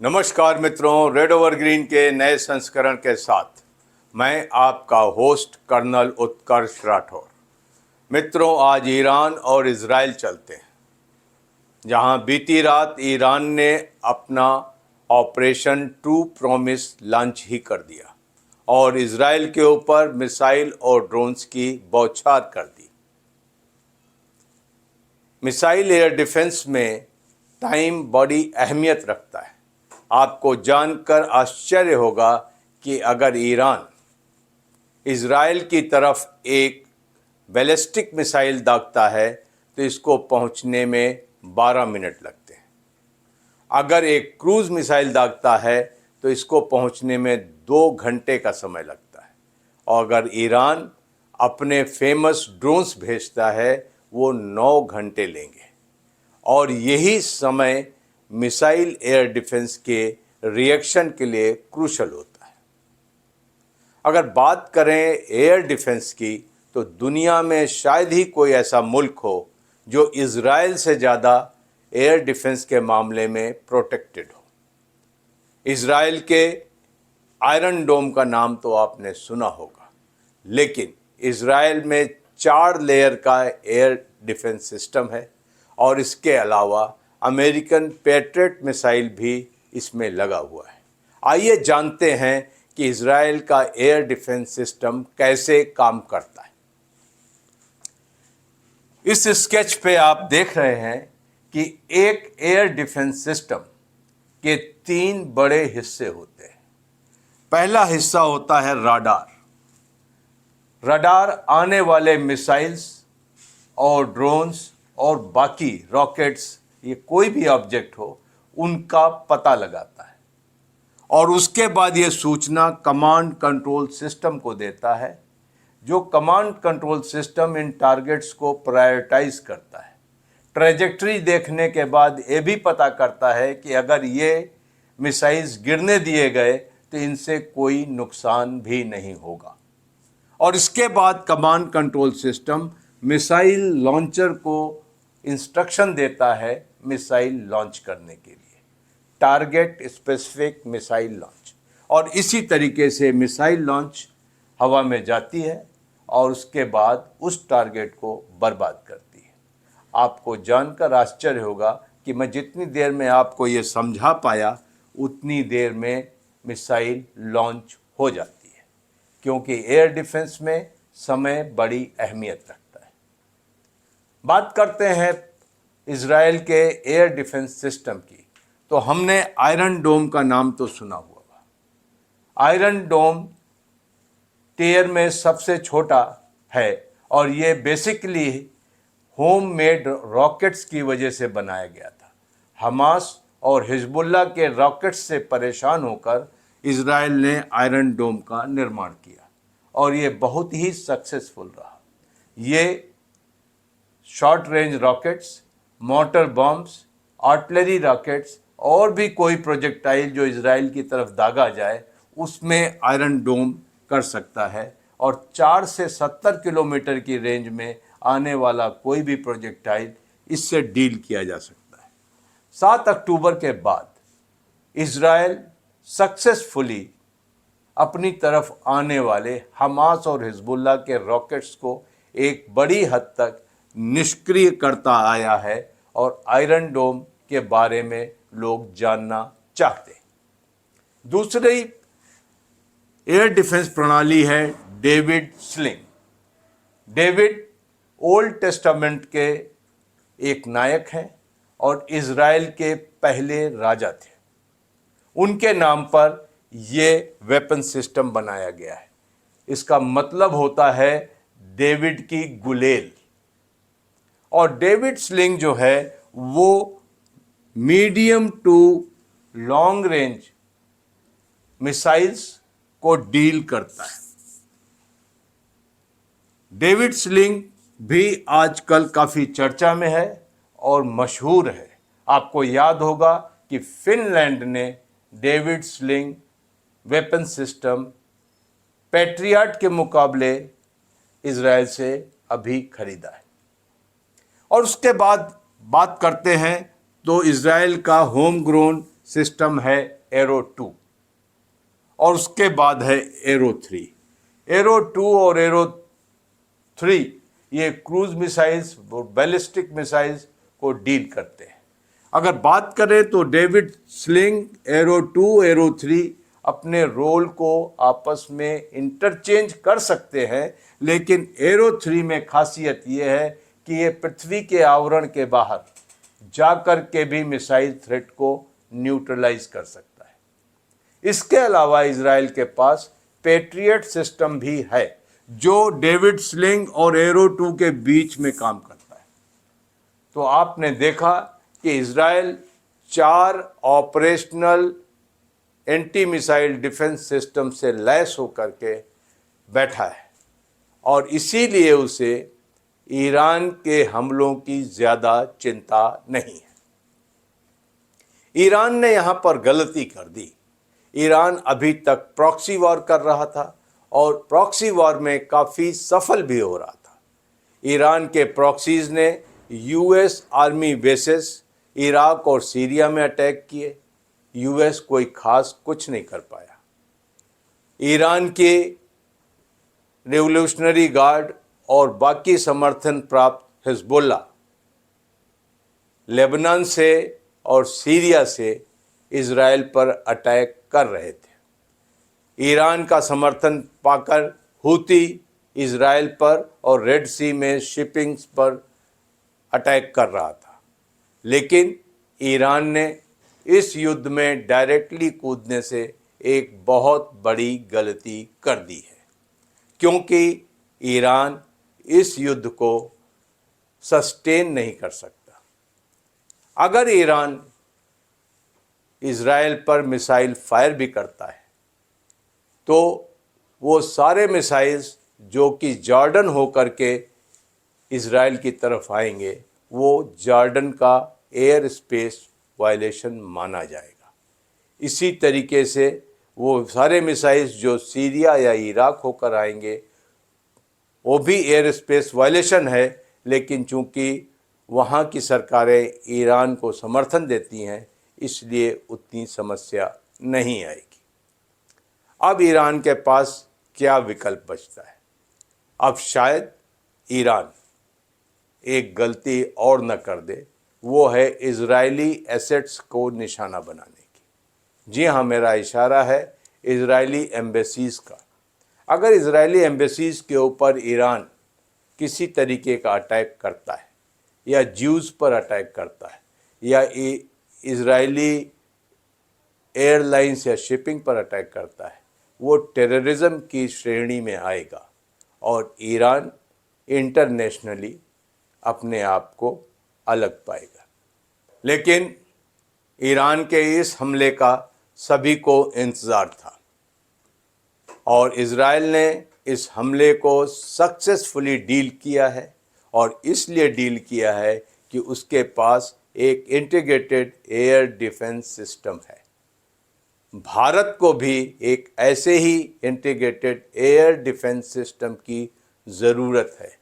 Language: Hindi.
नमस्कार मित्रों, रेड ओवर ग्रीन के नए संस्करण के साथ मैं आपका होस्ट कर्नल उत्कर्ष राठौर। मित्रों, आज ईरान और इजराइल चलते हैं, जहां बीती रात ईरान ने अपना ऑपरेशन ट्रू प्रॉमिस लॉन्च ही कर दिया और इजराइल के ऊपर मिसाइल और ड्रोन्स की बौछार कर दी। मिसाइल एयर डिफेंस में टाइम बड़ी अहमियत रखता है। आपको जानकर आश्चर्य होगा कि अगर ईरान इजराइल की तरफ एक बैलिस्टिक मिसाइल दागता है तो इसको पहुंचने में 12 मिनट लगते हैं। अगर एक क्रूज मिसाइल दागता है तो इसको पहुंचने में 2 घंटे का समय लगता है। और अगर ईरान अपने फेमस ड्रोन्स भेजता है वो 9 घंटे लेंगे। और यही समय मिसाइल एयर डिफेंस के रिएक्शन के लिए क्रूशल होता है। अगर बात करें एयर डिफेंस की तो दुनिया में शायद ही कोई ऐसा मुल्क हो जो इजराइल से ज़्यादा एयर डिफेंस के मामले में प्रोटेक्टेड हो। इजराइल के आयरन डोम का नाम तो आपने सुना होगा, लेकिन इजराइल में 4 लेयर का एयर डिफेंस सिस्टम है और इसके अलावा अमेरिकन पैट्रियट मिसाइल भी इसमें लगा हुआ है। आइए जानते हैं कि इजराइल का एयर डिफेंस सिस्टम कैसे काम करता है। इस स्केच पे आप देख रहे हैं कि एक एयर डिफेंस सिस्टम के 3 बड़े हिस्से होते हैं। पहला हिस्सा होता है राडार। रडार आने वाले मिसाइल्स और ड्रोन्स और बाकी रॉकेट्स, ये कोई भी ऑब्जेक्ट हो, उनका पता लगाता है और उसके बाद ये सूचना कमांड कंट्रोल सिस्टम को देता है, जो command control system in targets को प्रायोरिटाइज करता है। ट्रेजेक्ट्री देखने के बाद ये भी पता करता है कि अगर ये मिसाइल्स गिरने दिए गए तो इनसे कोई नुकसान भी नहीं होगा। और इसके बाद command control system missile launcher को इंस्ट्रक्शन देता है मिसाइल लॉन्च करने के लिए, टारगेट स्पेसिफिक मिसाइल लॉन्च। और इसी तरीके से मिसाइल लॉन्च हवा में जाती है और उसके बाद उस टारगेट को बर्बाद करती है। आपको जानकर आश्चर्य होगा कि मैं जितनी देर में आपको ये समझा पाया उतनी देर में मिसाइल लॉन्च हो जाती है, क्योंकि एयर डिफेंस में समय बड़ी अहमियत रखता है। बात करते हैं इजराइल के एयर डिफेंस सिस्टम की, तो हमने आयरन डोम का नाम तो सुना हुआ। आयरन डोम टेयर में सबसे छोटा है और ये बेसिकली होम मेड रॉकेट्स की वजह से बनाया गया था। हमास और हिजबुल्लाह के रॉकेट्स से परेशान होकर इजराइल ने आयरन डोम का निर्माण किया और ये बहुत ही सक्सेसफुल रहा। ये short range rockets, motor bombs, artillery rockets और भी कोई प्रोजेक्टाइल जो इजराइल की तरफ दागा जाए उसमें आयरन डोम कर सकता है और 4 से 70 किलोमीटर की रेंज में आने वाला कोई भी प्रोजेक्टाइल इससे डील किया जा सकता है। 7 अक्टूबर के बाद इजराइल सक्सेसफुली अपनी तरफ आने वाले हमास और हिजबुल्लाह के रॉकेट्स को एक बड़ी हद तक निष्क्रिय करता आया है और आयरन डोम के बारे में लोग जानना चाहते हैं। दूसरी एयर डिफेंस प्रणाली है David sling. David old testament के एक नायक हैं और इजराइल के पहले राजा थे। उनके नाम पर ये वेपन सिस्टम बनाया गया है। इसका मतलब होता है डेविड की गुलेल। और डेविड स्लिंग जो है वो medium to long range missiles को डील करता है। डेविड स्लिंग भी आजकल काफ़ी चर्चा में है और मशहूर है। आपको याद होगा कि फिनलैंड ने David sling weapon system patriot के मुकाबले इजराइल से अभी खरीदा है। और उसके बाद बात करते हैं तो इजराइल का होम ग्रोन सिस्टम है एरो 2 और उसके बाद है एरो 3। एरो 2 और एरो 3 ये क्रूज मिसाइल्स और बैलिस्टिक मिसाइल्स को डील करते हैं। अगर बात करें तो डेविड स्लिंग, एरो 2, एरो 3 अपने रोल को आपस में इंटरचेंज कर सकते हैं, लेकिन एरो 3 में खासियत यह है कि ये पृथ्वी के आवरण के बाहर जाकर के भी मिसाइल थ्रेट को न्यूट्रलाइज कर सकता है। इसके अलावा इजराइल के पास पेट्रियट सिस्टम भी है जो डेविड स्लिंग और एरो 2 के बीच में काम करता है। तो आपने देखा कि Israel 4 operational anti missile defence system से लैस होकर के बैठा है और इसीलिए उसे ईरान के हमलों की ज़्यादा चिंता नहीं है। ईरान ने यहाँ पर गलती कर दी। ईरान अभी तक प्रॉक्सी वॉर कर रहा था और प्रॉक्सी वॉर में काफ़ी सफल भी हो रहा था। ईरान के प्रॉक्सीज ने यूएस आर्मी बेसेस इराक और सीरिया में अटैक किए। यूएस कोई खास कुछ नहीं कर पाया। ईरान के रेवोल्यूशनरी गार्ड और बाकी समर्थन प्राप्त हिजबुल्लाह लेबनान से और सीरिया से इजराइल पर अटैक कर रहे थे। ईरान का समर्थन पाकर हूती इजराइल पर और रेड सी में शिपिंग्स पर अटैक कर रहा था, लेकिन ईरान ने इस युद्ध में डायरेक्टली कूदने से एक बहुत बड़ी गलती कर दी है, क्योंकि ईरान इस युद्ध को सस्टेन नहीं कर सकता। अगर ईरान इजराइल पर मिसाइल फायर भी करता है तो वो सारे मिसाइल्स जो कि जॉर्डन होकर के इजराइल की तरफ आएंगे वो जॉर्डन का एयर स्पेस वायलेशन माना जाएगा। इसी तरीके से वो सारे मिसाइल्स जो सीरिया या इराक होकर आएंगे वो भी एयर स्पेस वायलेशन है, लेकिन चूंकि वहाँ की सरकारें ईरान को समर्थन देती हैं इसलिए उतनी समस्या नहीं आएगी। अब ईरान के पास क्या विकल्प बचता है? अब शायद ईरान एक गलती और न कर दे, वो है इजरायली एसेट्स को निशाना बनाने की। जी हाँ, मेरा इशारा है इजरायली एम्बेसीज़ का। अगर इजरायली एम्बेसीज़ के ऊपर ईरान किसी तरीके का अटैक करता है या ज्यूज़ पर अटैक करता है या इजरायली एयरलाइंस या शिपिंग पर अटैक करता है, वो टेररिज्म की श्रेणी में आएगा और ईरान इंटरनेशनली अपने आप को अलग पाएगा। लेकिन ईरान के इस हमले का सभी को इंतज़ार था और इजराइल ने इस हमले को सक्सेसफुली डील किया है और इसलिए डील किया है कि उसके पास एक इंटीग्रेटेड एयर डिफेंस सिस्टम है। भारत को भी एक ऐसे ही इंटीग्रेटेड एयर डिफेंस सिस्टम की ज़रूरत है